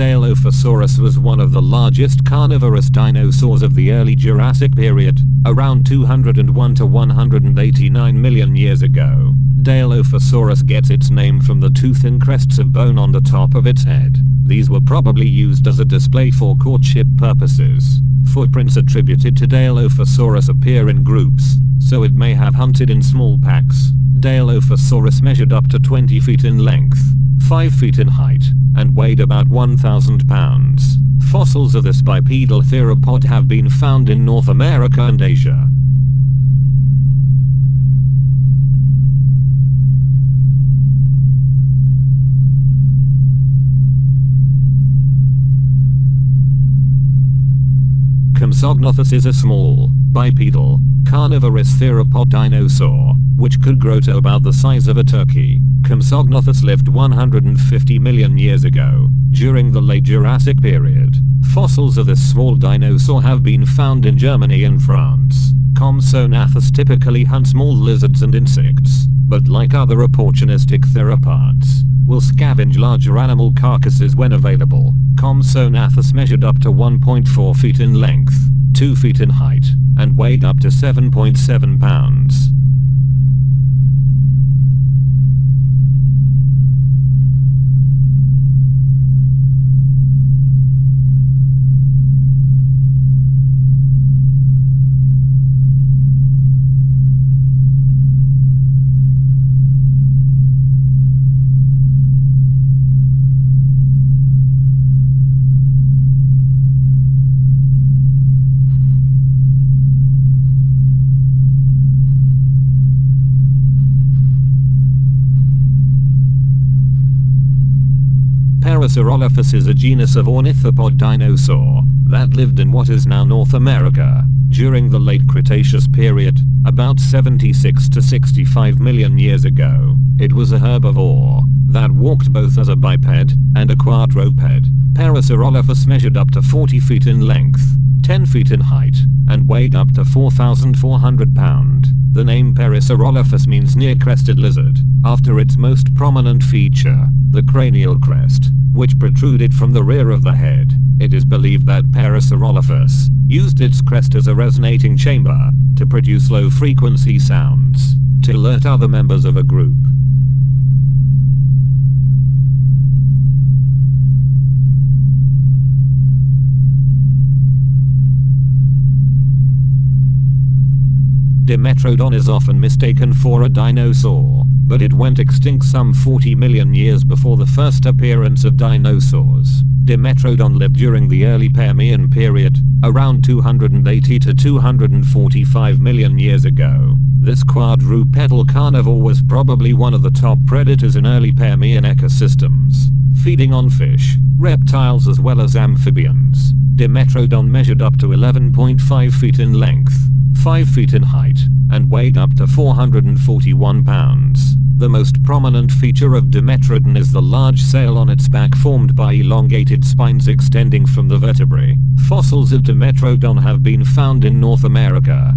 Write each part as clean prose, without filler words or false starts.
Dilophosaurus was one of the largest carnivorous dinosaurs of the early Jurassic period, around 201 to 189 million years ago. Dilophosaurus gets its name from the tooth and crests of bone on the top of its head. These were probably used as a display for courtship purposes. Footprints attributed to Dilophosaurus appear in groups, so it may have hunted in small packs. Dilophosaurus measured up to 20 feet in length, 5 feet in height, and weighed about 1,000 pounds. Fossils of this bipedal theropod have been found in North America and Asia. Compsognathus is a small, bipedal, carnivorous theropod dinosaur, which could grow to about the size of a turkey. Compsognathus lived 150 million years ago, during the late Jurassic period. Fossils of this small dinosaur have been found in Germany and France. Compsognathus typically hunts small lizards and insects, but like other opportunistic theropods, will scavenge larger animal carcasses when available. Compsognathus measured up to 1.4 feet in length, 2 feet in height, and weighed up to 7.7 pounds. Parasaurolophus is a genus of ornithopod dinosaur that lived in what is now North America. During the late Cretaceous period, about 76 to 65 million years ago, it was a herbivore that walked both as a biped and a quadruped. Parasaurolophus measured up to 40 feet in length, 10 feet in height, and weighed up to 4,400 pounds. The name Parasaurolophus means near-crested lizard, after its most prominent feature, the cranial crest, which protruded from the rear of the head. It is believed that Parasaurolophus used its crest as a resonating chamber to produce low-frequency sounds to alert other members of a group. Dimetrodon is often mistaken for a dinosaur, but it went extinct some 40 million years before the first appearance of dinosaurs. Dimetrodon lived during the early Permian period, around 280 to 245 million years ago. This quadrupedal carnivore was probably one of the top predators in early Permian ecosystems, feeding on fish, reptiles as well as amphibians. Dimetrodon measured up to 11.5 feet in length, 5 feet in height, and weighed up to 441 pounds. The most prominent feature of Dimetrodon is the large sail on its back formed by elongated spines extending from the vertebrae. Fossils of Dimetrodon have been found in North America.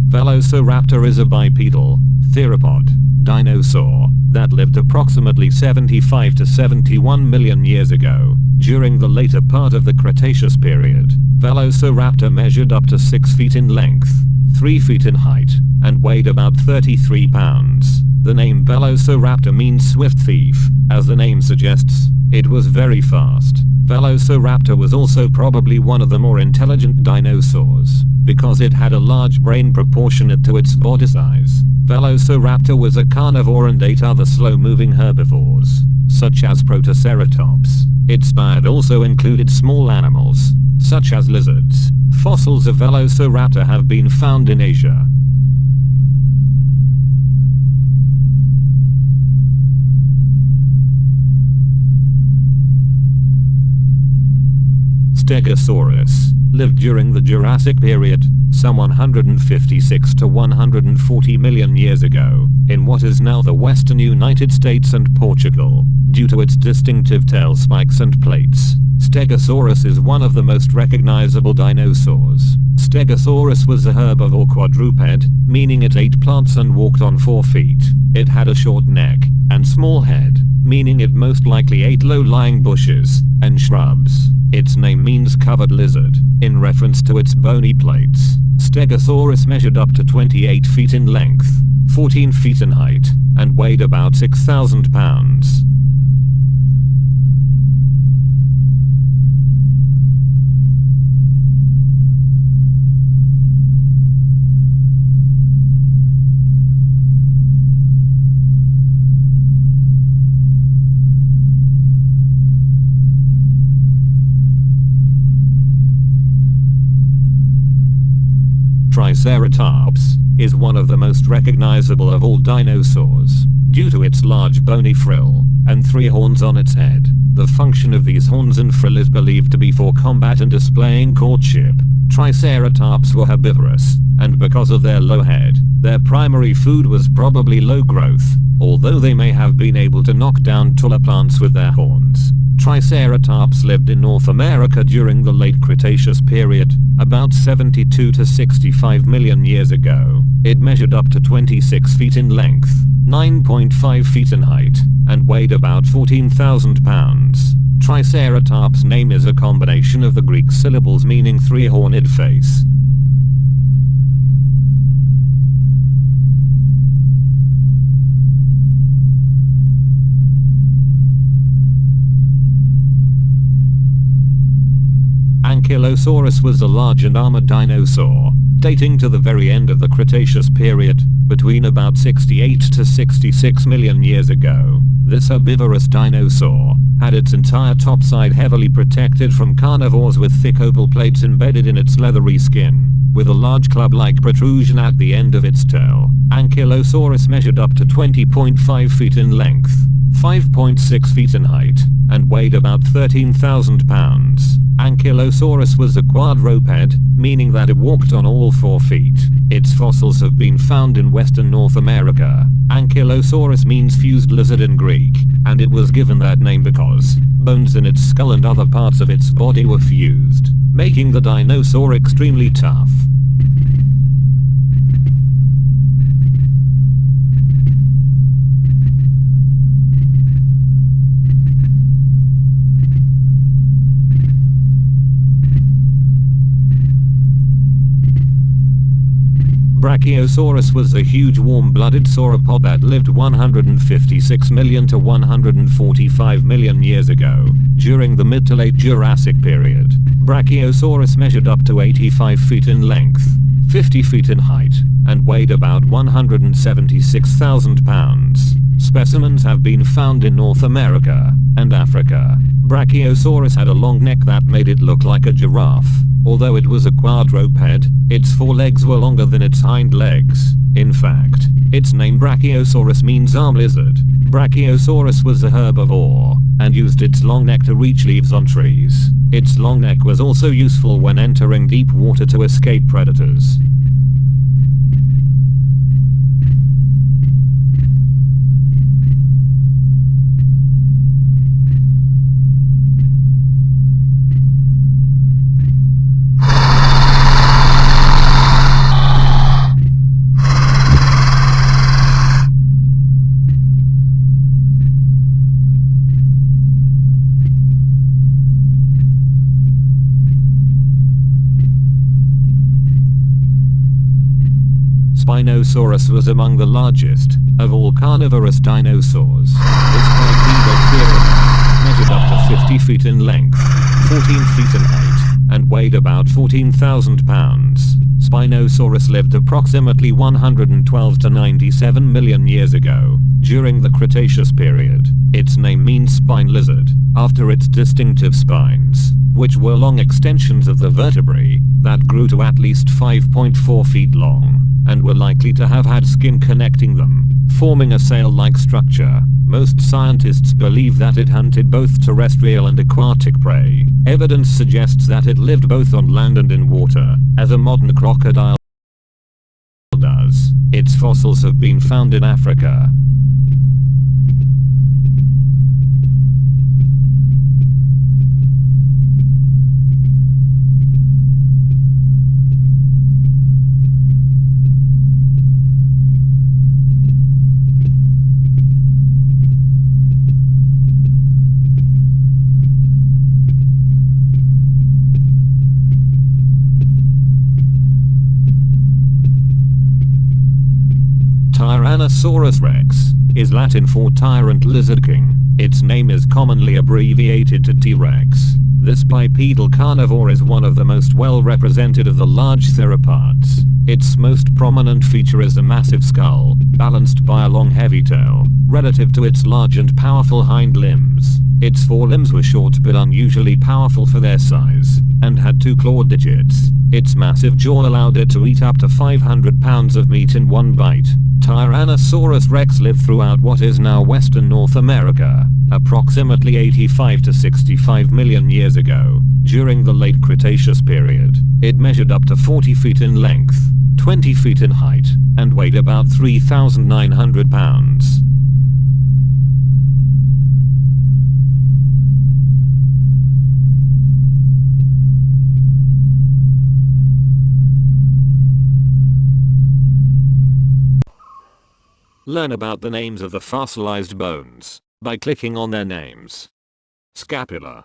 Velociraptor is a bipedal, theropod, dinosaur that lived approximately 75 to 71 million years ago. During the later part of the Cretaceous period, Velociraptor measured up to 6 feet in length, 3 feet in height, and weighed about 33 pounds. The name Velociraptor means swift thief. As the name suggests, it was very fast. Velociraptor was also probably one of the more intelligent dinosaurs, because it had a large brain proportionate to its body size. Velociraptor was a carnivore and ate other slow-moving herbivores, such as Protoceratops. Its diet also included small animals, such as lizards. Fossils of Velociraptor have been found in Asia. Stegosaurus lived during the Jurassic period, some 156 to 140 million years ago, in what is now the western United States and Portugal. Due to its distinctive tail spikes and plates, Stegosaurus is one of the most recognizable dinosaurs. Stegosaurus was a herbivore quadruped, meaning it ate plants and walked on 4 feet. It had a short neck and small head, meaning it most likely ate low-lying bushes and shrubs. Its name means covered lizard, in reference to its bony plates. Stegosaurus measured up to 28 feet in length, 14 feet in height, and weighed about 6,000 pounds. Triceratops is one of the most recognizable of all dinosaurs, due to its large bony frill and 3 horns on its head. The function of these horns and frill is believed to be for combat and displaying courtship. Triceratops were herbivorous, and because of their low head, their primary food was probably low growth, although they may have been able to knock down taller plants with their horns. Triceratops lived in North America during the late Cretaceous period, about 72 to 65 million years ago. It measured up to 26 feet in length, 9.5 feet in height, and weighed about 14,000 pounds. Triceratops' name is a combination of the Greek syllables meaning 3-horned face. Ankylosaurus was a large and armored dinosaur, dating to the very end of the Cretaceous period, between about 68 to 66 million years ago. This herbivorous dinosaur had its entire topside heavily protected from carnivores with thick oval plates embedded in its leathery skin, with a large club-like protrusion at the end of its tail. Ankylosaurus measured up to 20.5 feet in length, 5.6 feet in height, and weighed about 13,000 pounds. Ankylosaurus was a quadruped, meaning that it walked on all 4 feet. Its fossils have been found in western North America. Ankylosaurus means fused lizard in Greek, and it was given that name because bones in its skull and other parts of its body were fused, making the dinosaur extremely tough. Brachiosaurus was a huge warm-blooded sauropod that lived 156 million to 145 million years ago, during the mid to late Jurassic period. Brachiosaurus measured up to 85 feet in length, 50 feet in height, and weighed about 176,000 pounds. Specimens have been found in North America and Africa. Brachiosaurus had a long neck that made it look like a giraffe. Although it was a quadruped, its forelegs were longer than its hind legs. In fact, its name Brachiosaurus means arm lizard. Brachiosaurus was a herbivore, and used its long neck to reach leaves on trees. Its long neck was also useful when entering deep water to escape predators. Spinosaurus was among the largest of all carnivorous dinosaurs. This bipedal theropod measured up to 50 feet in length, 14 feet in height, and weighed about 14,000 pounds. Spinosaurus lived approximately 112 to 97 million years ago, during the Cretaceous period. Its name means spine lizard, after its distinctive spines, which were long extensions of the vertebrae that grew to at least 5.4 feet long, and were likely to have had skin connecting them, forming a sail-like structure. Most scientists believe that it hunted both terrestrial and aquatic prey. Evidence suggests that it lived both on land and in water, as a modern crocodile does. Its fossils have been found in Africa. Tyrannosaurus rex is Latin for tyrant lizard king. Its name is commonly abbreviated to T-Rex. This bipedal carnivore is one of the most well represented of the large theropods. Its most prominent feature is a massive skull, balanced by a long heavy tail, relative to its large and powerful hind limbs. Its forelimbs were short but unusually powerful for their size, and had 2 claw digits. Its massive jaw allowed it to eat up to 500 pounds of meat in one bite. Tyrannosaurus rex lived throughout what is now Western North America, approximately 85 to 65 million years ago. During the late Cretaceous period, it measured up to 40 feet in length, 20 feet in height, and weighed about 3,900 pounds. Learn about the names of the fossilized bones by clicking on their names. Scapula,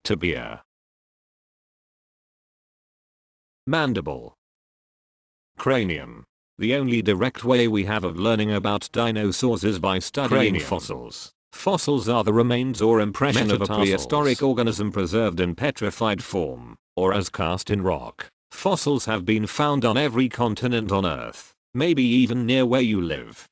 tibia, mandible, cranium. The only direct way we have of learning about dinosaurs is by studying fossils. Fossils are the remains or impression of a prehistoric organism preserved in petrified form, or as cast in rock. Fossils have been found on every continent on Earth, maybe even near where you live.